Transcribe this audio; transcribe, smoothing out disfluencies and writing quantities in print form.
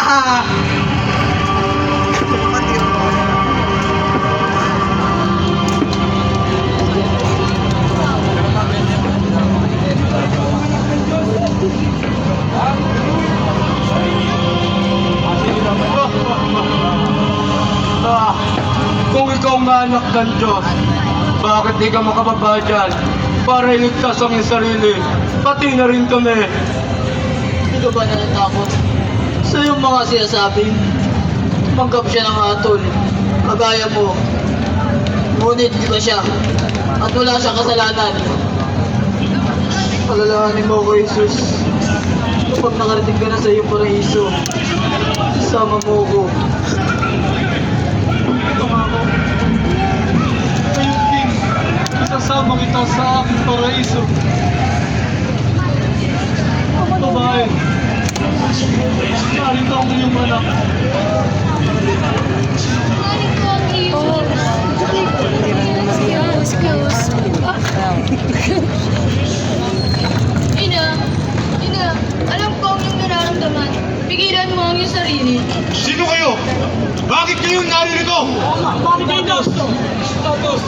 Kung ikaw nga anak ng Diyos, bakit di ka makababa dyan para iligtas ang iyong sarili, pati na rin kami? Hindi ka ba natatakot sa iyong mga sinasabi? Tumanggap siya ng hatol, kagaya mo. Ngunit di ba siya? At wala siyang kasalanan. Alalahanin mo ako, Jesus. Kapag nakarating ka na sa iyong paraiso, sama mo ako. Ngayon, King, isasama kita sa aking paraiso. Babae, narito ang iyong anak. Ina, alam ko ang iyong nararamdaman. Pigilan mo ang iyong sarili. Sino kayo? Bakit kayo naririto? Tapos.